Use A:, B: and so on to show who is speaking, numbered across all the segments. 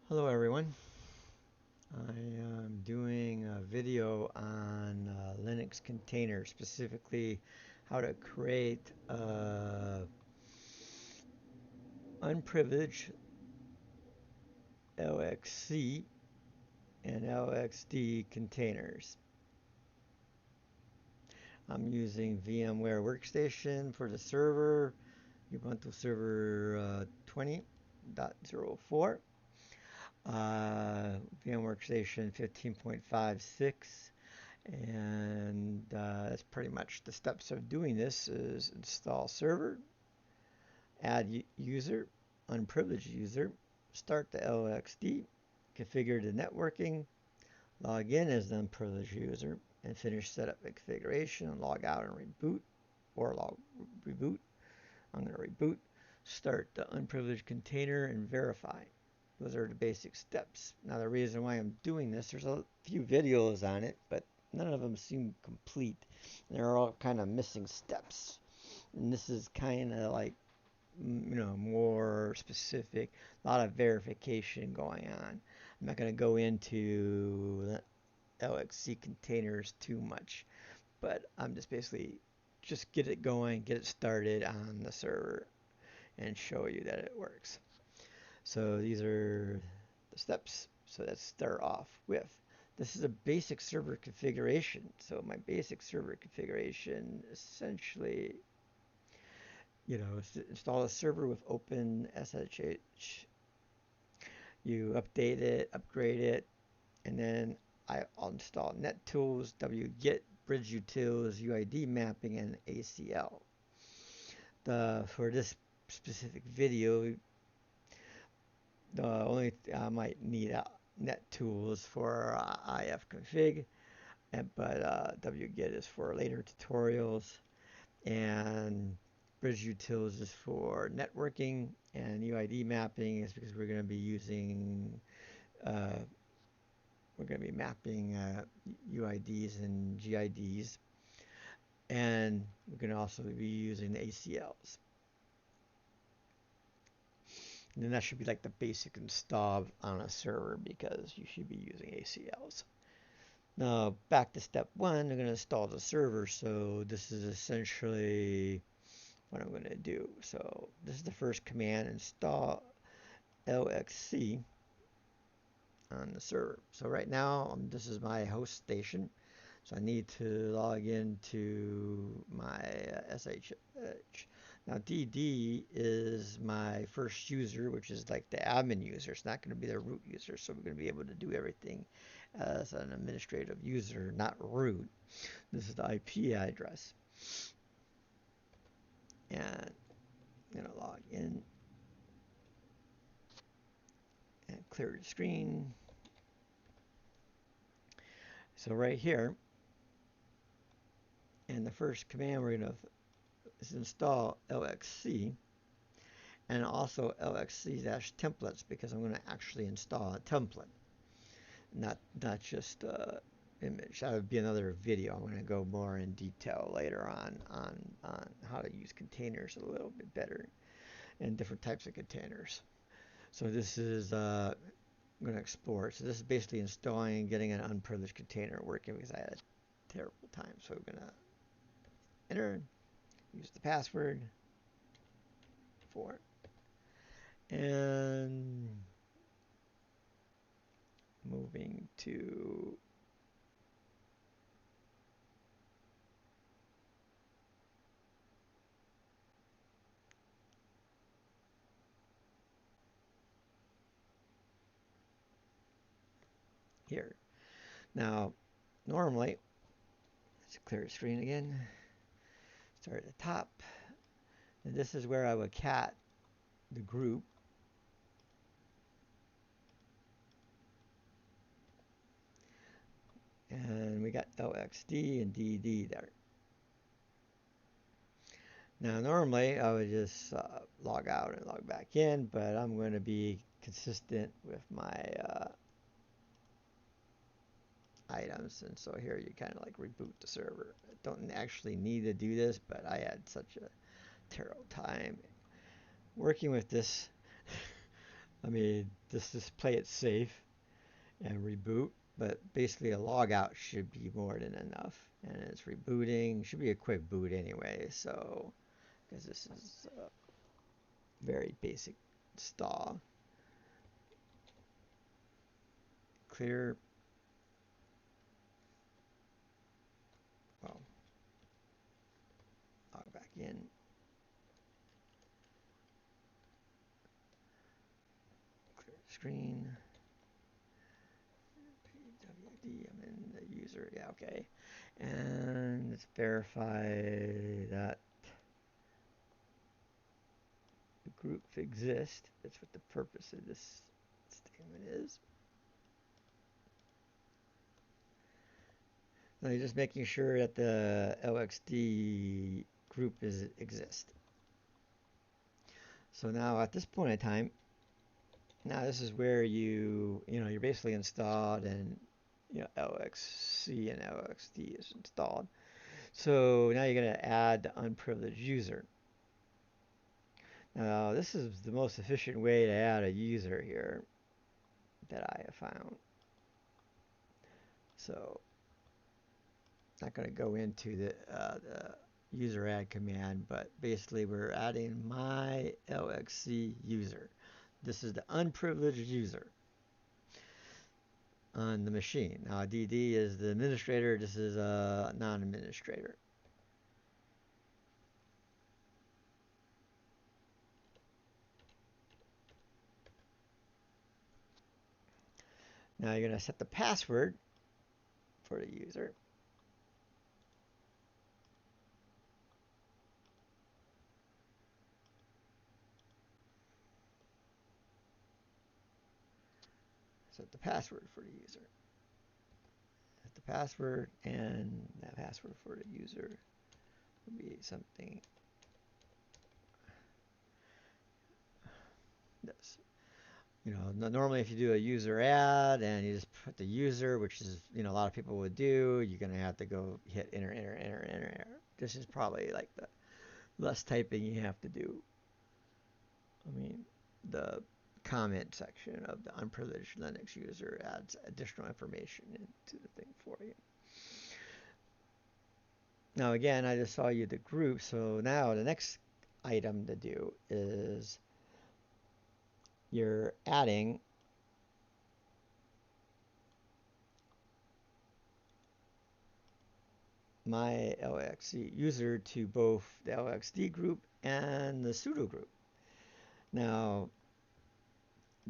A: Hello everyone. I am doing a video on Linux containers, specifically how to create unprivileged LXC and LXD containers. I'm using VMware Workstation for the server, Ubuntu Server 20.04. VMware Workstation 15.56, and that's pretty much the steps of doing this. Is install server, add user, unprivileged user, start the LXD, configure the networking, log in as the unprivileged user, and finish setup and configuration, and log out and reboot, or reboot. I'm going to reboot, start the unprivileged container, and verify. Those are the basic steps. Now the reason why I'm doing this, there's a few videos on it, but none of them seem complete. They're all kind of missing steps. And this is kind of like, more specific, a lot of verification going on. I'm not going to go into LXC containers too much, but I'm just basically just get it going, get it started on the server, and show you that it works. So these are the steps. So let's start off with, this is a basic server configuration. So my basic server configuration essentially, install a server with OpenSSH. You update it, upgrade it, and then I'll install NetTools, wget, bridge utils, UID mapping, and ACL. For this specific video, the only I might need NetTools for ifconfig, but wget is for later tutorials, and bridge utils is for networking, and UID mapping is because we're going to be using mapping UIDs and GIDs, and we're going to also be using the ACLs. And then that should be like the basic install on a server, because you should be using ACLs. Now back to step one, I'm going to install the server. So this is essentially what I'm going to do. So this is the first command, install LXC on the server. So right now, this is my host station. So I need to log into my SSH. Now DD is my first user, which is like the admin user. It's not going to be the root user. So we're going to be able to do everything as an administrative user, not root. This is the IP address. And I'm going to log in and clear the screen. So right here, and the first command we're going to is install LXC, and also lxc-templates, because I'm going to actually install a template, not just image. That would be another video. I'm going to go more in detail later on how to use containers a little bit better, and different types of containers. So this is I'm going to explore. So this is basically installing and getting an unprivileged container working, because I had a terrible time. So we're going to enter, use the password for it, and moving to here. Now, normally, let's clear the screen again. Start at the top. And this is where I would cat the group. And we got LXD and DD there. Now, normally, I would just log out and log back in, but I'm going to be consistent with my items, and so here you kind of like reboot the server. I don't actually need to do this, but I had such a terrible time working with this. I mean, just play it safe and reboot, but basically a logout should be more than enough. And it's rebooting, should be a quick boot anyway, so, because this is very basic install. Clear. Well, log back in. Clear screen. PWD, I'm in the user, yeah, okay. And let's verify that the group exists. That's what the purpose of this statement is. Now you're just making sure that the LXD group exists. So now at this point in time, now this is where you're basically installed, and LXC and LXD is installed. So now you're going to add the unprivileged user. Now this is the most efficient way to add a user here that I have found. So not going to go into the useradd command, but basically we're adding mylxcuser. This is the unprivileged user on the machine. Now DD is the administrator, this is a non-administrator. Now you're going to set the password for the user. Set the password for the user. Set the password, and that password for the user will be something this. Normally if you do a user add and you just put the user, which is, a lot of people would do, you're going to have to go hit enter, enter, enter, enter, enter. This is probably like the less typing you have to do. I mean, the comment section of the unprivileged Linux user adds additional information into the thing for you. Now again, I just saw you the group, so now the next item to do is you're adding my lxc-user to both the LXD group and the sudo group. Now,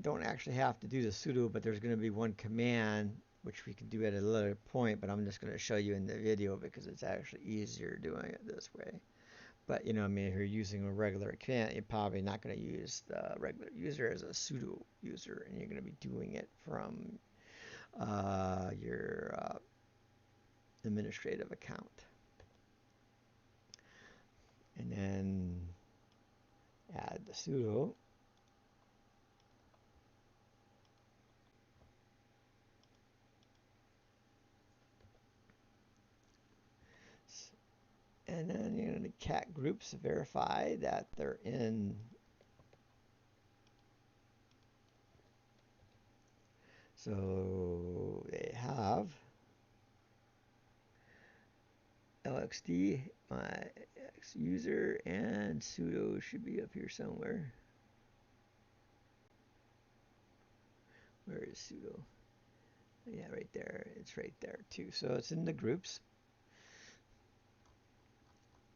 A: don't actually have to do the sudo, but there's going to be one command which we can do at a later point, but I'm just going to show you in the video because it's actually easier doing it this way. But if you're using a regular account, you're probably not going to use the regular user as a sudo user, and you're going to be doing it from your administrative account. And then add the sudo. And then you're going to cat groups to verify that they're in. So they have LXD, my user, and sudo should be up here somewhere. Where is sudo? Yeah, right there. It's right there too. So it's in the groups.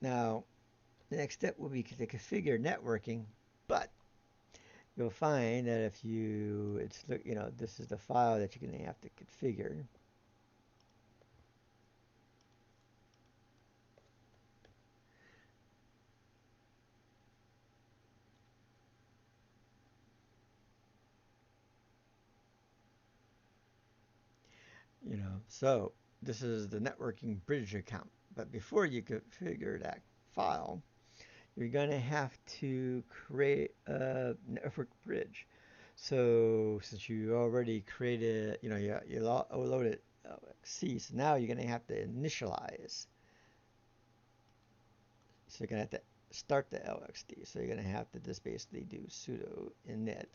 A: Now, the next step will be to configure networking, but you'll find that if this is the file that you're going to have to configure. So this is the networking bridge account. But before you configure that file, you're going to have to create a network bridge. So since you already created, you loaded LXC, so now you're going to have to initialize. So you're going to have to start the LXD. So you're going to have to just basically do sudo init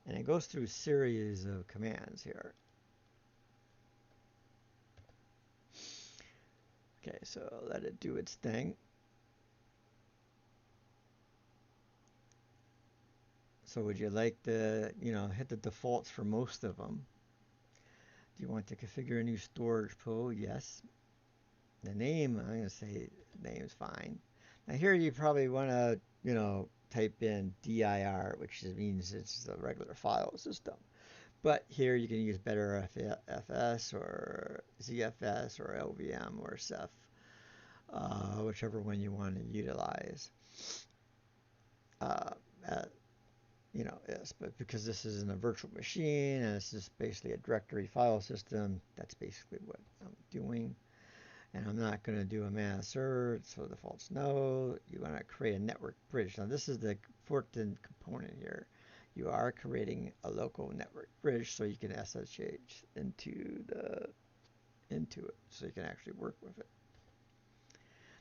A: And it goes through a series of commands here. Okay, so let it do its thing. So would you like to, hit the defaults for most of them? Do you want to configure a new storage pool? Yes. The name, I'm going to say name's fine. Now here you probably want to, type in dir, which means it's a regular file system. But here you can use better FS or ZFS or LVM or Ceph, whichever one you want to utilize. Yes, but because this isn't a virtual machine and this is basically a directory file system, that's basically what I'm doing. And I'm not going to do a managed server, so the default's no. You want to create a network bridge. Now this is the important component here. You are creating a local network bridge so you can SSH into it, so you can actually work with it.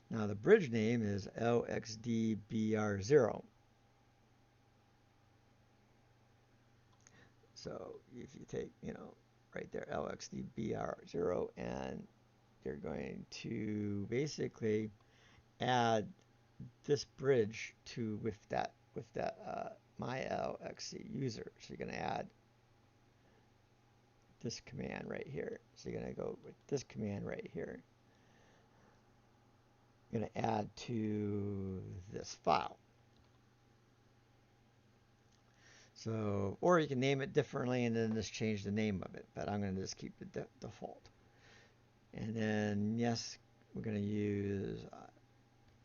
A: Now the bridge name is LXDBR0. So if you take, right there, LXDBR0, and you're going to basically add this bridge with that mylxc-user. So you're going to add this command right here. So you're going to go with this command right here. You're going to add to this file. So, or you can name it differently and then just change the name of it, but I'm going to just keep the default. And then, yes, we're going to use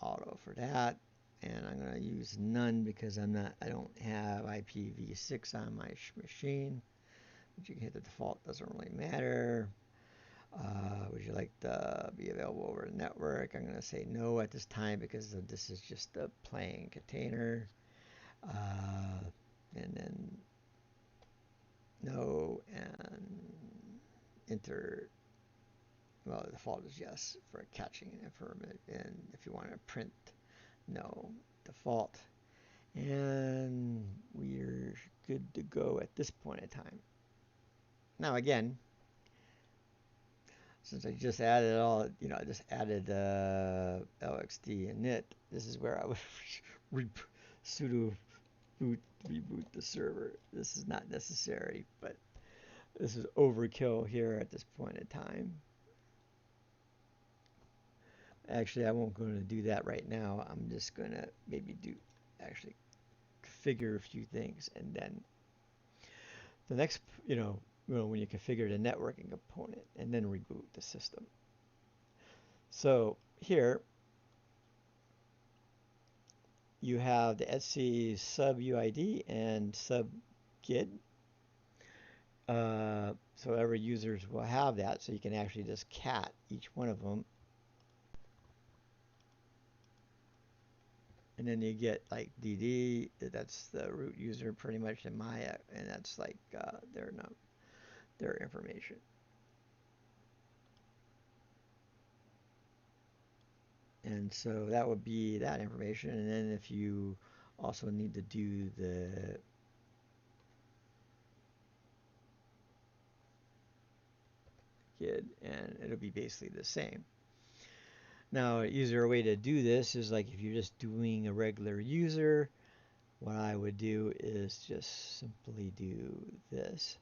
A: auto for that, and I'm going to use none because I don't have IPv6 on my machine. But you can hit the default, doesn't really matter. Would you like to be available over the network? I'm going to say no at this time because this is just a plain container. And then no, and enter. Well, the default is yes for catching and affirmative, and if you want to print, no, default. And we're good to go at this point in time. Now again, since I just added I just added LXD and init, this is where I would sudo reboot the server. This is not necessary, but this is overkill here at this point in time. Actually, I won't go to do that right now. I'm just going to maybe actually configure a few things, and then the next, when you configure the networking component, and then reboot the system. So here you have the etc sub UID and sub GID. So every users will have that, so you can actually just cat each one of them. And then you get like DD, that's the root user pretty much, and and that's like their information. And so that would be that information. And then if you also need to do the GID, and it'll be basically the same. Now, an easier way to do this is like if you're just doing a regular user, what I would do is just simply do this.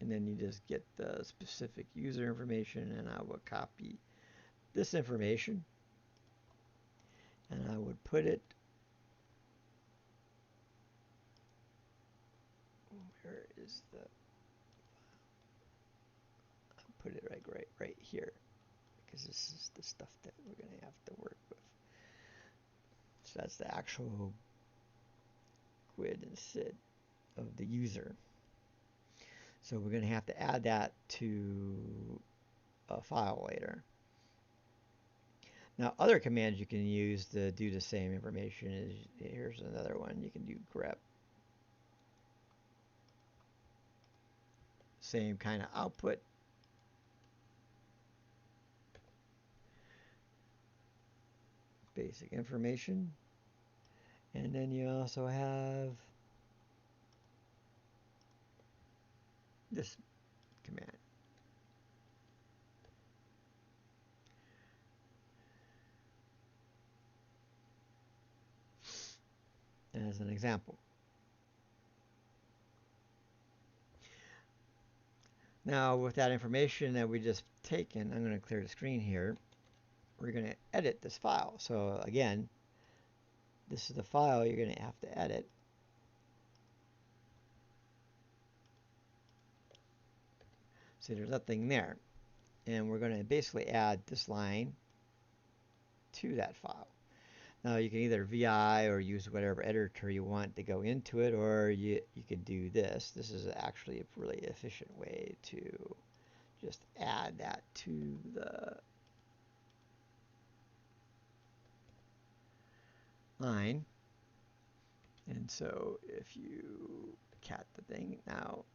A: And then you just get the specific user information, and I would copy this information, and I would put it, where is the, I'll put it right here, because this is the stuff that we're going to have to work with. So that's the actual GUID and SID of the user. So we're going to have to add that to a file later. Now, other commands you can use to do the same information is, here's another one. You can do grep. Same kind of output. Basic information. And then you also have this command. As an example. Now, with that information that we just taken, I'm going to clear the screen here. We're going to edit this file. So again, this is the file you're going to have to edit. See, there's nothing there. And we're going to basically add this line to that file. Now, you can either VI or use whatever editor you want to go into it, or you could do this. This is actually a really efficient way to just add that to the line. And so if you cat the thing, now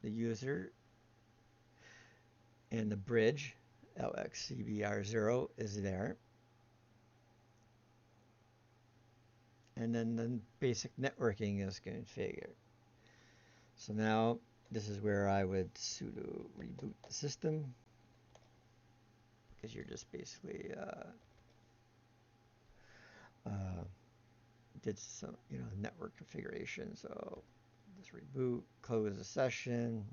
A: the user and the bridge, lxcbr0, is there. And then the basic networking is configured. So now this is where I would sudo reboot the system, because you're just basically did some network configuration. So just reboot, close the session.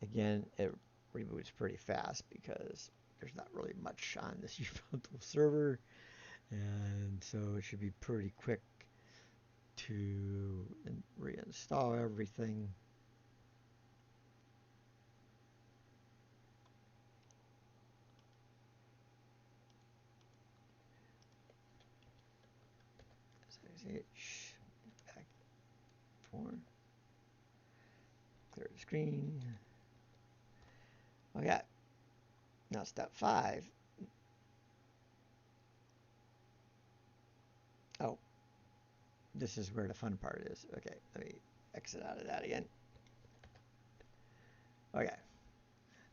A: Again, it reboots pretty fast because there's not really much on this Ubuntu server, and so it should be pretty quick to reinstall everything. Back 4. Clear the screen. Oh yeah. Now step 5. Oh, this is where the fun part is. Okay, let me exit out of that again. Okay,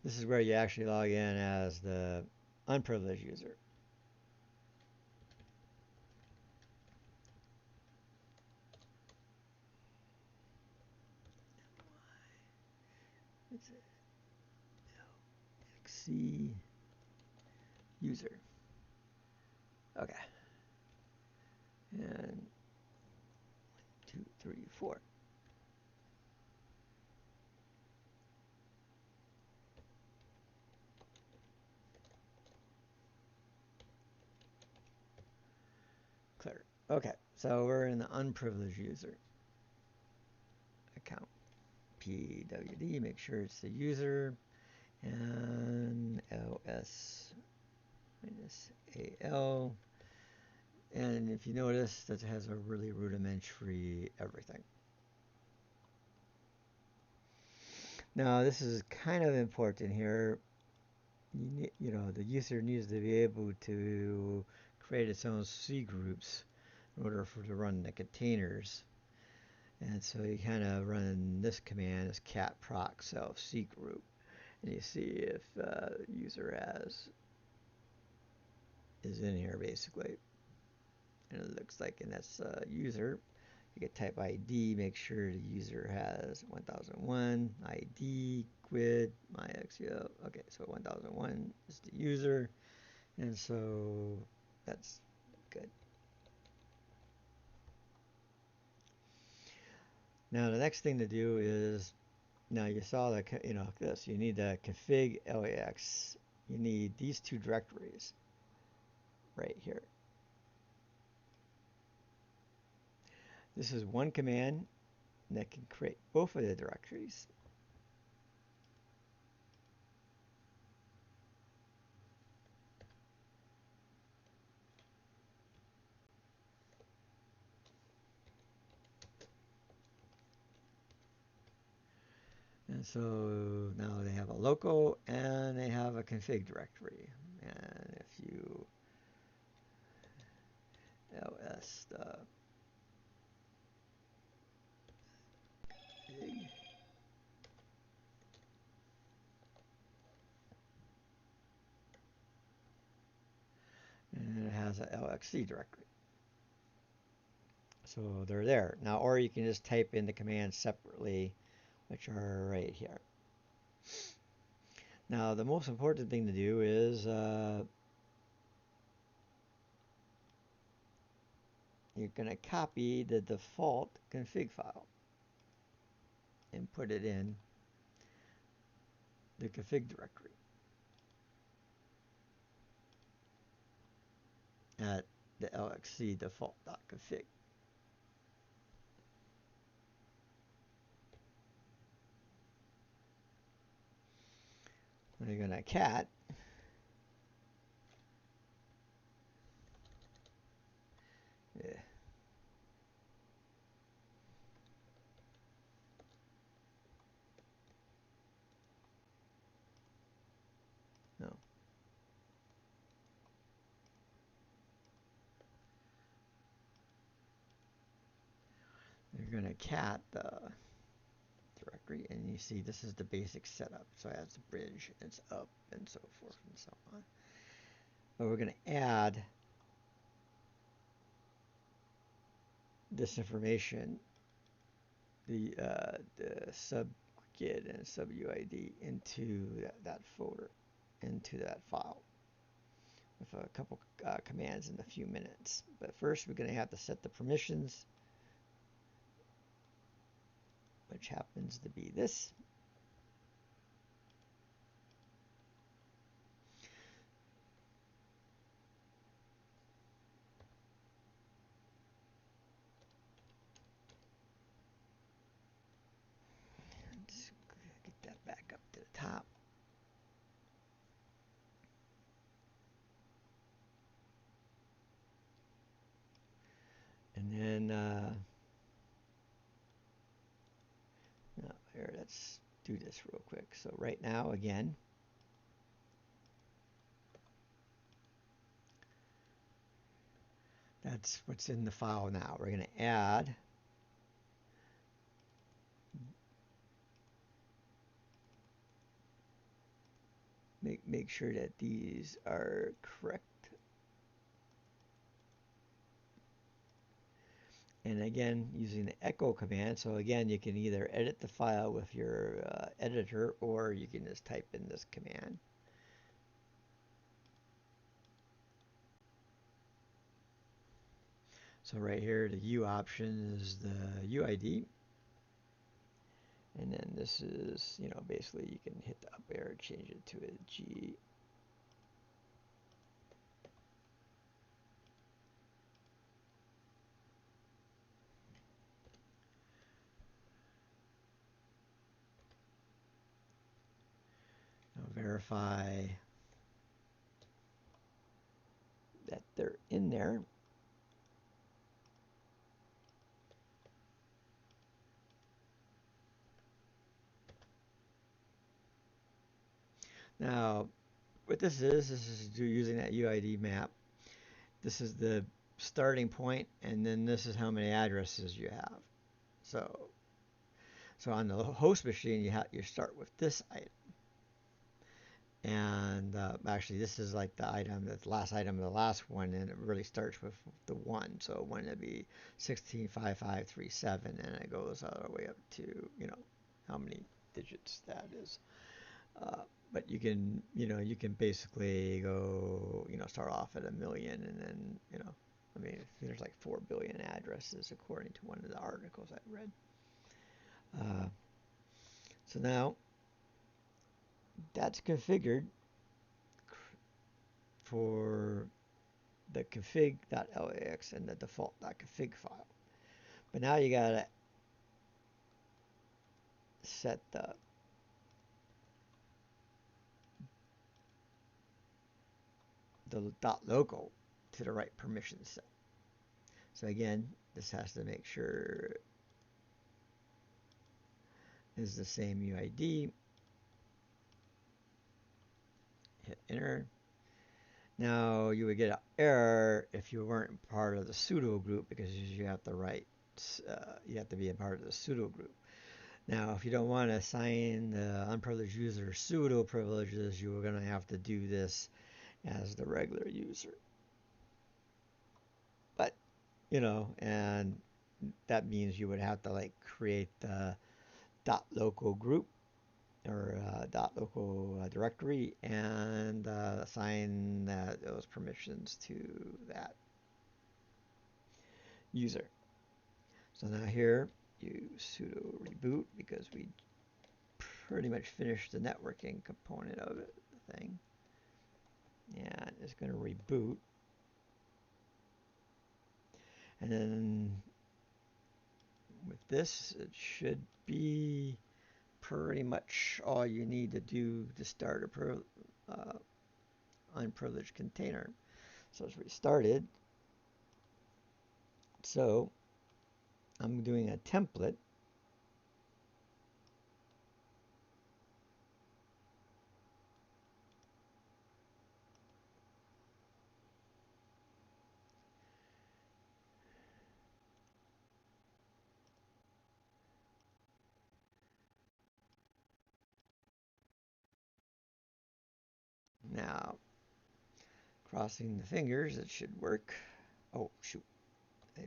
A: this is where you actually log in as the unprivileged user. It's lxc-user. Okay. And 1, 2, 3, 4. Clear. Okay, so we're in the unprivileged user account. PWD, make sure it's the user, and ls-al. And if you notice, that has a really rudimentary everything. Now, this is kind of important here. The user needs to be able to create its own C groups in order for it to run the containers. And so you kind of run this command, this cat proc self C group, and you see if useradd is in here basically. And it looks like, and that's user. You get type ID, make sure the user has 1001, ID, quid, mylxcuser. Okay, so 1001 is the user, and so that's good. Now the next thing to do is, now you saw that, this, you need the config LAX. You need these two directories right here. This is one command that can create both of the directories. And so now they have a local and they have a config directory. And if you ls the config, and it has a LXC directory. So they're there. Now, or you can just type in the commands separately, which are right here. Now, the most important thing to do is you're going to copy the default config file and put it in the config directory at the lxc default.config. We're going to cat no. You're going to cat the directory, and you see this is the basic setup. So it has a bridge, it's up, and so forth and so on. But we're going to add this information, the sub-gid and sub-uid into that folder, into that file, with a couple commands in a few minutes. But first, we're going to have to set the permissions, which happens to be this. Let's get that back up to the top. And then, no, here, let's do this real quick. So right now, again, that's what's in the file now. We're going to add make sure that these are correct. And again, using the echo command, so again, you can either edit the file with your editor, or you can just type in this command. So right here, the U option is the UID. And then this is, you know, basically you can hit the up arrow, change it to a G. Now verify that they're in there. Now, what this is using that UID map. This is the starting point, and then this is how many addresses you have. So on the host machine, you start with this item. And actually, this is like the item, the last item of the last one, and it really starts with the 1. So 1 would be 165537, and it goes all the way up to, you know, how many digits that is. But you can, you know, you can basically go, you know, start off at 1,000,000, and then, you know, I mean, there's like 4 billion addresses according to one of the articles I read. So now that's configured for the config.lax and the default.config file. But now you gotta set the .local to the right permission set. So again, this has to make sure is the same UID. Hit enter. Now you would get an error if you weren't part of the sudo group, because you have to write, you have to be a part of the sudo group. Now, if you don't want to assign the unprivileged user sudo privileges, you are going to have to do this as the regular user. But, you know, and that means you would have to like create the .local group or .local directory and assign those permissions to that user. So now here you sudo reboot because we pretty much finished the networking component of it, the thing. And it's going to reboot. And then with this, it should be pretty much all you need to do to start a unprivileged container. So as we started, so I'm doing a template. Now, crossing the fingers, it should work. Oh, shoot.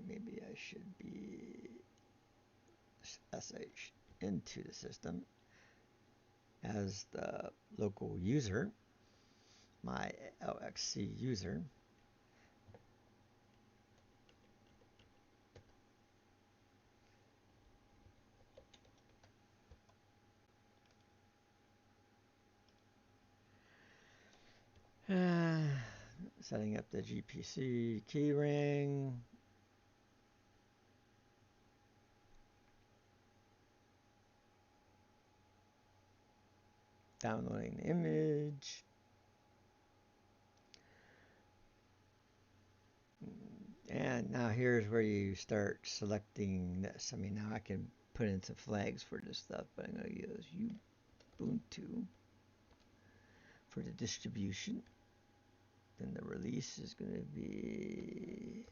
A: Maybe I should be SH into the system as the local user, my LXC user. Setting up the GPC keyring. Downloading the image. And now here's where you start selecting this. I mean, now I can put in some flags for this stuff, but I'm going to use Ubuntu for the distribution. Then the release is going to be,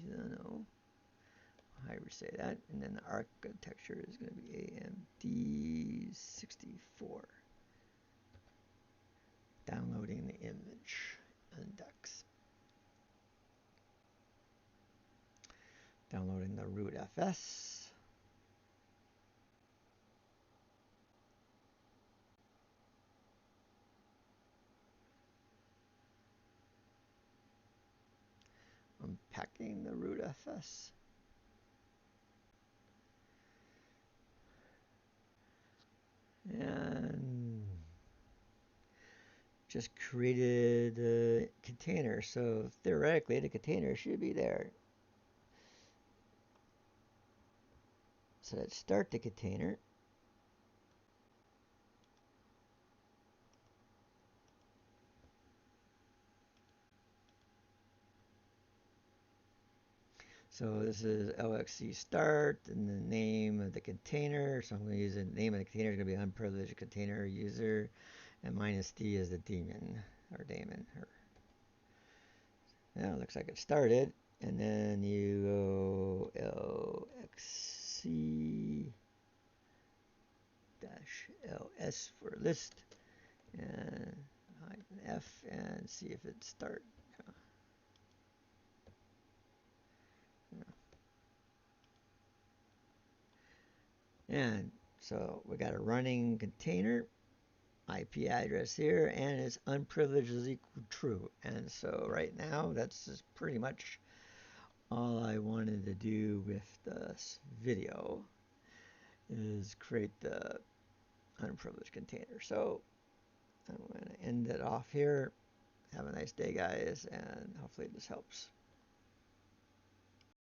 A: I don't know how you say that. And then the architecture is going to be AMD 64. Downloading the image index. Downloading the root FS. Unpacking the root FS. And just created a container. So theoretically, the container should be there. So let's start the container. So this is LXC start and the name of the container. So I'm going to use the name of the container is going to be unprivileged container user, and -d is the daemon or daemon. Yeah, it looks like it started, and then you go lxc-ls for list and -f and see if it starts. And so we got a running container, IP address here, and it's unprivileged is equal true. And so right now, that's just pretty much all I wanted to do with this video is create the unprivileged container. So I'm going to end it off here. Have a nice day, guys, and hopefully this helps.